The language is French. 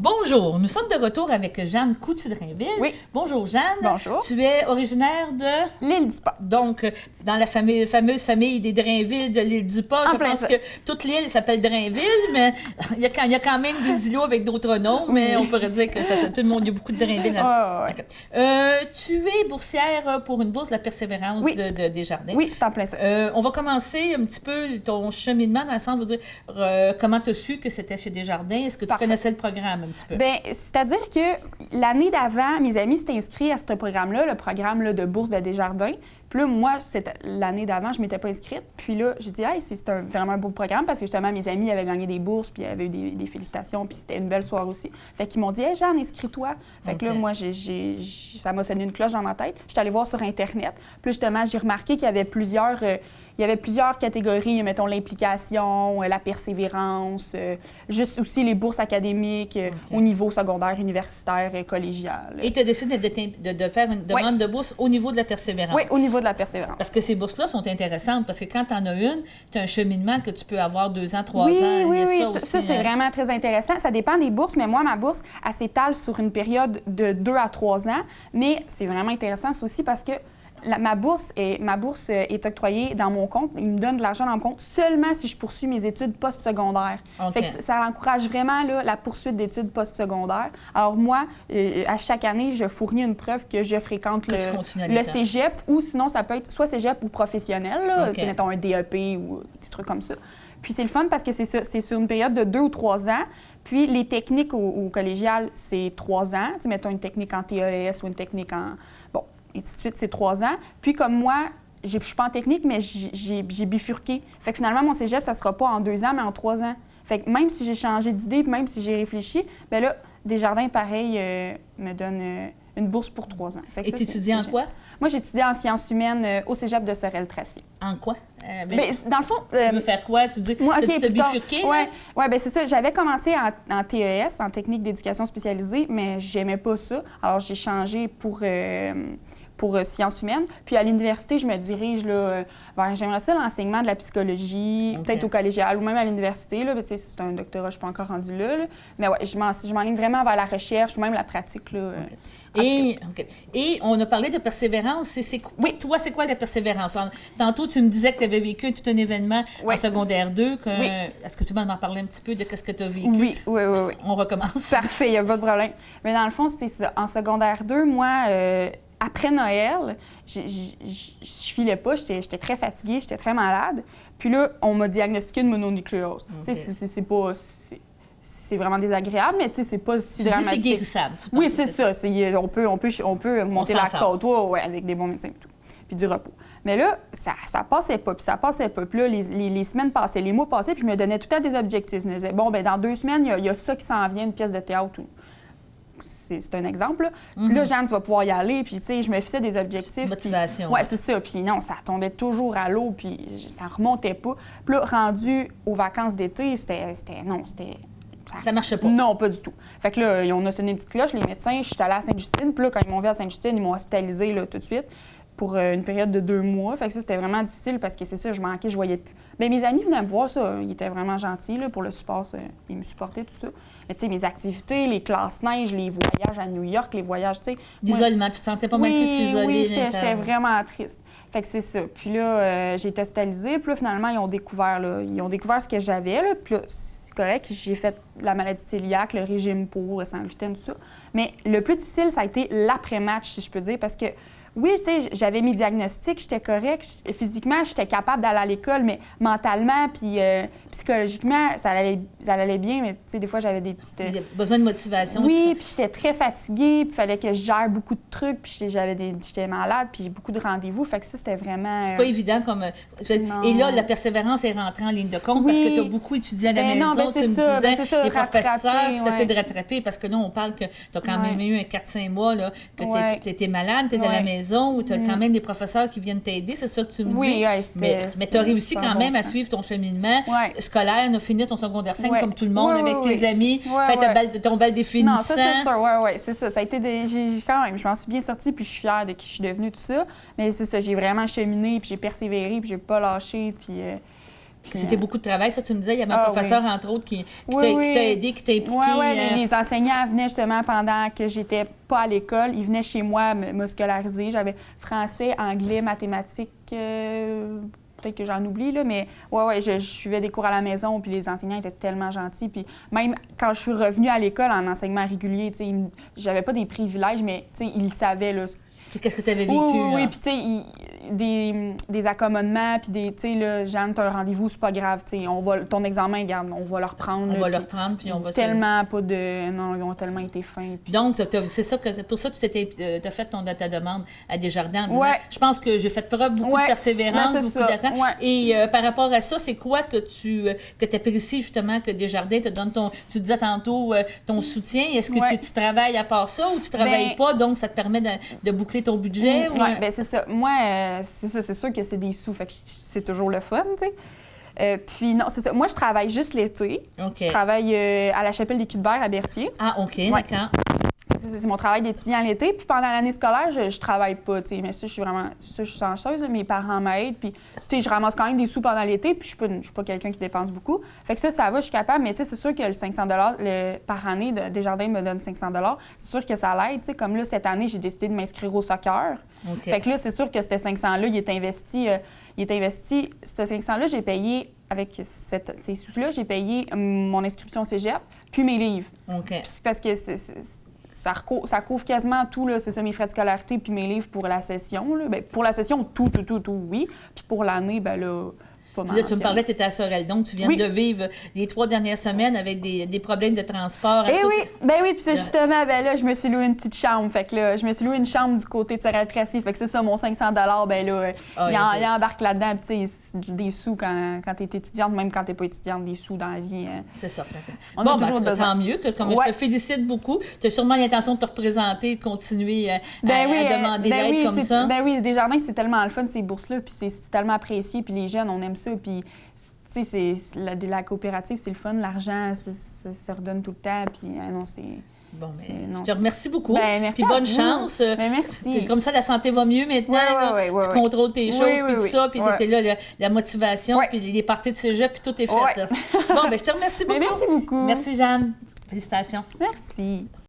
Bonjour, nous sommes de retour avec Jeanne Coutu-Drainville. Oui. Bonjour Jeanne. Bonjour. Tu es originaire de... L'île du Pas. Donc, dans la fameuse famille des Drainville de l'île du Pas. Je pense que toute l'île s'appelle Drainville, mais il y a quand même des îlots avec d'autres noms, mais on pourrait dire que tout le monde, il y a beaucoup de Drainville. Tu es boursière pour une bourse de la persévérance de Desjardins. Oui, c'est en plein ça. On va commencer un petit peu ton cheminement dans le sens de dire comment tu as su que c'était chez Desjardins. Est-ce que tu connaissais le programme un petit peu? Bien, c'est-à-dire que l'année d'avant, mes amis s'étaient inscrits à ce programme-là, le programme là, de bourse de Desjardins. Puis là, moi, l'année d'avant, je ne m'étais pas inscrite. Puis là, j'ai dit, hey, c'est vraiment un beau programme parce que justement, mes amis avaient gagné des bourses, puis il y avait eu des félicitations, puis c'était une belle soirée aussi. Fait qu'ils m'ont dit, hey, Jeanne, inscris-toi. Fait que là, moi, ça m'a sonné une cloche dans ma tête. Je suis allée voir sur Internet. Puis justement, j'ai remarqué qu'il y avait plusieurs. Il y avait plusieurs catégories, mettons l'implication, la persévérance, juste aussi les bourses académiques au niveau secondaire, universitaire, collégial. Et tu as décidé de faire une demande de bourse au niveau de la persévérance? Oui, au niveau de la persévérance. Parce que ces bourses-là sont intéressantes, parce que quand tu en as une, tu as un cheminement que tu peux avoir 2 ans, 3 ans. Oui, ça c'est vraiment très intéressant. Ça dépend des bourses, mais moi, ma bourse, elle s'étale sur une période de 2 à 3 ans. Mais c'est vraiment intéressant, ça aussi, parce que ma bourse est octroyée dans mon compte. Il me donne de l'argent dans mon compte seulement si je poursuis mes études postsecondaires. Fait que ça encourage vraiment là, la poursuite d'études postsecondaires. Alors moi, à chaque année, je fournis une preuve que je fréquente le cégep ou sinon ça peut être soit cégep ou professionnel, mettons un DEP ou des trucs comme ça. Puis c'est le fun parce que c'est sur une période de 2 ou 3 ans. Puis les techniques au collégial, c'est 3 ans. Mettons une technique en TES ou une technique en... Bon, et tout de suite, c'est 3 ans. Puis comme moi, je ne suis pas en technique, mais j'ai bifurqué. Fait que finalement, mon cégep, ça ne sera pas en 2 ans, mais en 3 ans. Fait que même si j'ai changé d'idée, même si j'ai réfléchi, bien là, Desjardins, pareil, me donne une bourse pour 3 ans. Fait que et tu étudies en quoi? Moi, j'étudie en sciences humaines au cégep de Sorel-Tracy. En quoi? Bien, dans le fond... tu veux faire quoi? Tu dis que tu t'as bifurqué? Oui, bien c'est ça. J'avais commencé en TES, en technique d'éducation spécialisée, mais j'aimais pas ça. Alors, j'ai changé pour sciences humaines. Puis à l'université, je me dirige là, vers, j'aimerais ça, l'enseignement de la psychologie, peut-être au collégial ou même à l'université. Là, c'est un doctorat, je ne suis pas encore rendue là. Mais ouais, je m'enligne vraiment vers la recherche ou même la pratique. Là, Et on a parlé de persévérance. Oui. Toi, c'est quoi la persévérance? Tantôt, tu me disais que tu avais vécu tout un événement en secondaire 2. Est-ce que tu m'en parlais un petit peu de ce que tu as vécu? Oui. On recommence. Parfait, il n'y a pas de problème. Mais dans le fond, c'était ça. En secondaire 2, moi... Après Noël, je filais pas, j'étais très fatiguée, j'étais très malade. Puis là, on m'a diagnostiqué une mononucléose. C'est vraiment désagréable, mais c'est pas si dramatique. C'est guérissable. Oui, c'est ça. On peut monter la côte avec des bons médecins et tout. Puis du repos. Mais là, ça passait pas, puis ça passait pas. Puis là, les semaines passaient, les mois passaient, puis je me donnais tout le temps des objectifs. Je me disais, bon, bien, dans 2 semaines, il y a ça qui s'en vient, une pièce de théâtre ou... C'est un exemple. Là. Puis là, Jeanne, tu vas pouvoir y aller. Puis, tu sais, je me fixais des objectifs. Motivation. Oui, c'est ça. Puis non, ça tombait toujours à l'eau, puis ça remontait pas. Puis là, rendu aux vacances d'été, ça marchait pas? Non, pas du tout. Fait que là, on a sonné une petite cloche, les médecins. Je suis allée à Sainte-Justine. Puis là, quand ils m'ont vu à Sainte-Justine, ils m'ont hospitalisée là, tout de suite pour une période de 2 mois. Fait que ça, c'était vraiment difficile parce que c'est ça, je manquais, je voyais plus. Bien, mes amis venaient me voir, ça. Ils étaient vraiment gentils là, pour le support. Ils me supportaient, tout ça. Mais tu sais, mes activités, les classes neige, les voyages à New York, les voyages, tu sais... L'isolement, tu te sentais pas mal plus isolée? Oui, j'étais vraiment triste. Fait que c'est ça. Puis là, j'ai été hospitalisée. Puis là, finalement, ils ont découvert ce que j'avais. Là. Puis là, c'est correct, j'ai fait la maladie cœliaque, le régime pour, sans gluten, tout ça. Mais le plus difficile, ça a été l'après-match, si je peux dire, parce que oui, tu sais, j'avais mes diagnostics, j'étais correcte. Physiquement, j'étais capable d'aller à l'école, mais mentalement puis psychologiquement, ça allait bien, mais tu sais, des fois, j'avais des petites... Il y a besoin de motivation. Oui, puis j'étais très fatiguée, puis il fallait que je gère beaucoup de trucs, puis j'étais malade, puis j'ai beaucoup de rendez-vous, fait que ça, c'était vraiment... C'est pas évident comme... Et là, la persévérance est rentrée en ligne de compte parce que tu as beaucoup étudié à la maison, tu me disais, les professeurs, tu t'essaies de rattraper, parce que là, on parle que tu as quand même eu un 4-5 mois, là, que tu étais malade, tu étais à la maison, où tu as quand même des professeurs qui viennent t'aider, c'est ça que tu me dis? Oui, mais tu as réussi quand même à suivre ton cheminement scolaire, à finir ton secondaire 5 comme tout le monde, avec tes amis, faire ton bal définissant. Non, ça, c'est sûr, c'est ça. Ça a été quand même, je m'en suis bien sortie, puis je suis fière de qui je suis devenue, tout ça. Mais c'est ça, j'ai vraiment cheminé, puis j'ai persévéré, puis j'ai pas lâché, puis C'était beaucoup de travail, ça, tu me disais. Il y avait un professeur, entre autres, qui t'a aidé, qui t'a impliqué. Oui, les enseignants venaient justement pendant que j'étais pas à l'école. Ils venaient chez moi me scolariser. J'avais français, anglais, mathématiques. Peut-être que j'en oublie, là, mais je suivais des cours à la maison, puis les enseignants étaient tellement gentils. Puis même quand je suis revenue à l'école en enseignement régulier, j'avais pas des privilèges, mais ils savaient, là. Qu'est-ce que tu avais vécu? Oui, puis tu sais, des accommodements, puis tu sais, là, Jeanne, t'as un rendez-vous, c'est pas grave, tu sais, ton examen, regarde, on va le reprendre. On va le reprendre, puis on va... Tellement pas de... Non, ils ont tellement été fins. Puis... Donc, c'est pour ça que tu as fait ta demande à Desjardins en disant, je pense que j'ai fait preuve beaucoup de persévérance, beaucoup d'accord. Et par rapport à ça, c'est quoi que tu apprécies justement que Desjardins te donne tu disais tantôt ton soutien. Est-ce que tu travailles à part ça ou tu travailles pas, donc ça te permet de boucler ton budget? Oui, bien c'est ça. Moi, c'est sûr que c'est des sous, fait que c'est toujours le fun, tu sais. Puis non, c'est ça. Moi, je travaille juste l'été. Je travaille à la Chapelle des Culs-de-Berre à Berthier. Ah, OK, d'accord. C'est mon travail d'étudiant l'été. Puis pendant l'année scolaire, je travaille pas, tu sais. Mais ça, je suis chanceuse. Mes parents m'aident. Puis, tu sais, je ramasse quand même des sous pendant l'été. Puis je suis pas quelqu'un qui dépense beaucoup. Fait que ça va, je suis capable. Mais tu sais, c'est sûr que le 500 par année, Desjardins me donne 500 c'est sûr que ça l'aide. Tu sais, comme là, cette année, j'ai décidé de m'inscrire au soccer. Fait que là, c'est sûr que ce 500-là, il est investi. Ce 500-là, j'ai payé, avec ces sous-là, j'ai payé mon inscription au cégep, puis mes livres. Parce que ça couvre quasiment tout, là, c'est ça, mes frais de scolarité puis mes livres pour la session. Là. Bien, pour la session, tout, oui. Puis pour l'année, ben là, pas mal. Là, tu me parlais, tu étais à Sorel, donc tu viens de vivre les 3 dernières semaines avec des problèmes de transport. Oui, puis c'est justement, ben là, je me suis loué une petite chambre. Fait que là, je me suis loué une chambre du côté de Sorel-Tracy. Fait que c'est ça, mon 500 ben là, il embarque là-dedans. Puis tu sais, des sous quand tu es étudiante, même quand tu n'es pas étudiante, des sous dans la vie. C'est ça. On a toujours besoin. Tant mieux, comme je te félicite beaucoup. Tu as sûrement l'intention de te représenter, de continuer à demander l'aide comme ça. Ben oui, Desjardins, c'est tellement le fun, ces bourses-là, puis c'est tellement apprécié, puis les jeunes, on aime ça, puis tu sais, la coopérative, c'est le fun, l'argent, ça se redonne tout le temps, puis non, c'est... Bon, je te remercie beaucoup. Merci. Puis bonne chance. Merci. Puis comme ça, la santé va mieux maintenant. Tu contrôles tes choses, puis tout ça, puis tu es là, la motivation, puis les parties de cégep, puis tout est fait. Bon, je te remercie beaucoup. Merci beaucoup. Merci, Jeanne. Félicitations. Merci.